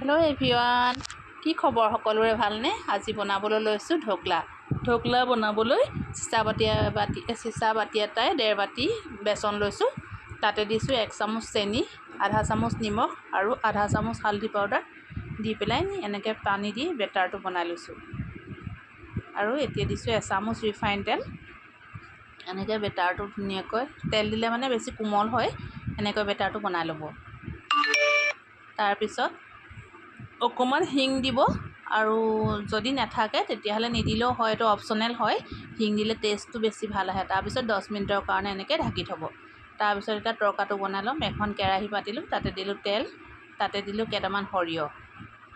Hello' everyone, কি খবৰ সকলোৰে ভালনে? আজি বনাবলৈ লৈছোঁ ঢকলা বনাবলৈ চিচা বাতি এটাই 1.5 বাতি বেচন লৈছোঁ। তাতে দিছোঁ 1 চামুচ চেনি, আধা চামুচ নিমখ আৰু আধা চামুচ হালধি পাউডাৰ দি পেলাই এনেকৈ পানী দি বেটাৰটো বনাই লৈছোঁ। আৰু এতিয়া দিছোঁ 1 চামুচ ৰিফাইন তেল। এনেকৈ বেটাৰটো ধুনীয়াকৈ, তেল দিলে মানে বেছি কোমল হয়, এনেকৈ বেটাৰটো বনাই ল'ব। তাৰপিছত অকণমান হিং দিব, আৰু যদি নাথাকে তেতিয়াহ'লে নিদিলেও হয়, এইটো অপশ্যনেল হয়। হিং দিলে টেষ্টটো বেছি ভাল আহে। তাৰপিছত 10 মিনিটৰ কাৰণে এনেকৈ ঢাকি থ'ব। তাৰপিছত এতিয়া তৰকাটো বনাই ল'ম। এখন কেৰাহী পাতিলোঁ, তাতে দিলোঁ তেল, তাতে দিলোঁ কেইটামান সৰিয়হ,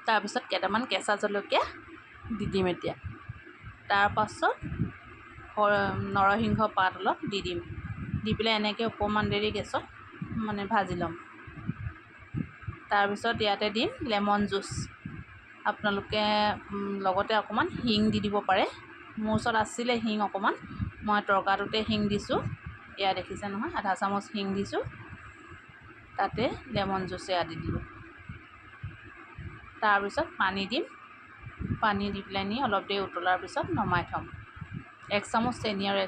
তাৰপিছত কেইটামান কেঁচা জলকীয়া দি দিম এতিয়া। তাৰপাছত নৰসিংহ পাত অলপ দি দিম, দি পেলাই এনেকৈ অকণমান দেৰি গেছত ভাজি ল'ম। তাৰপিছত ইয়াতে দিম লেমন জুচ। আপোনালোকে লগতে অকণমান হিং দি দিব পাৰে। মোৰ ওচৰত আছিলে হিং অকণমান, মই তৰকাটোতে হিং দিছোঁ। এয়া দেখিছে নহয়, আধা চামুচ হিং দিছোঁ, তাতে লেমন জুচ এয়া দি দিলোঁ। তাৰপিছত পানী দিম, পানী দি পেলাই অলপ দেৰি উতলাৰ পিছত নমাই থ'ম। 1 চামুচ চেনি আৰু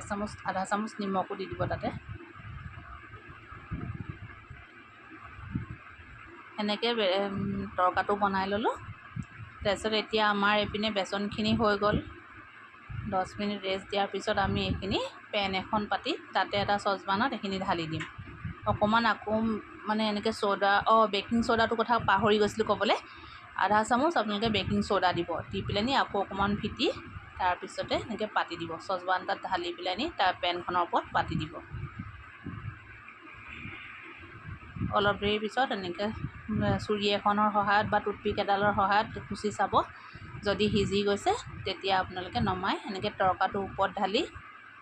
আধা চামুচ নিমখো দি দিব তাতে। এনেকৈ তৰকাটো বনাই ল'লোঁ। তাৰপিছত এতিয়া আমাৰ এইপিনে বেচনখিনি হৈ গ'ল। 10 মিনিট ৰেষ্ট দিয়াৰ পিছত আমি এইখিনি পেন এখন পাতি তাতে এটা চচপেনত এইখিনি ঢালি দিম। অকণমান আকৌ এনেকৈ বেকিং চ'ডাটোৰ কথা পাহৰি গৈছিলোঁ ক'বলৈ। আধা চামুচ আপোনালোকে বেকিং চ'ডা দিব, দি পেলাই আকৌ অকণমান ফিটি তাৰপিছতে এনেকৈ পাতি দিব। চচপেন এটাত ঢালি পেলাই তাৰ পেনখনৰ ওপৰত পাতি দিব। অলপ দেৰিৰ পিছত এনেকৈ চুৰি এখনৰ সহায়ত বা টুথপিক এডালৰ সহায়ত খুচি চাব। যদি সিজি গৈছে তেতিয়া আপোনালোকে নমাই এনেকৈ তৰকাটোৰ ওপৰত ঢালি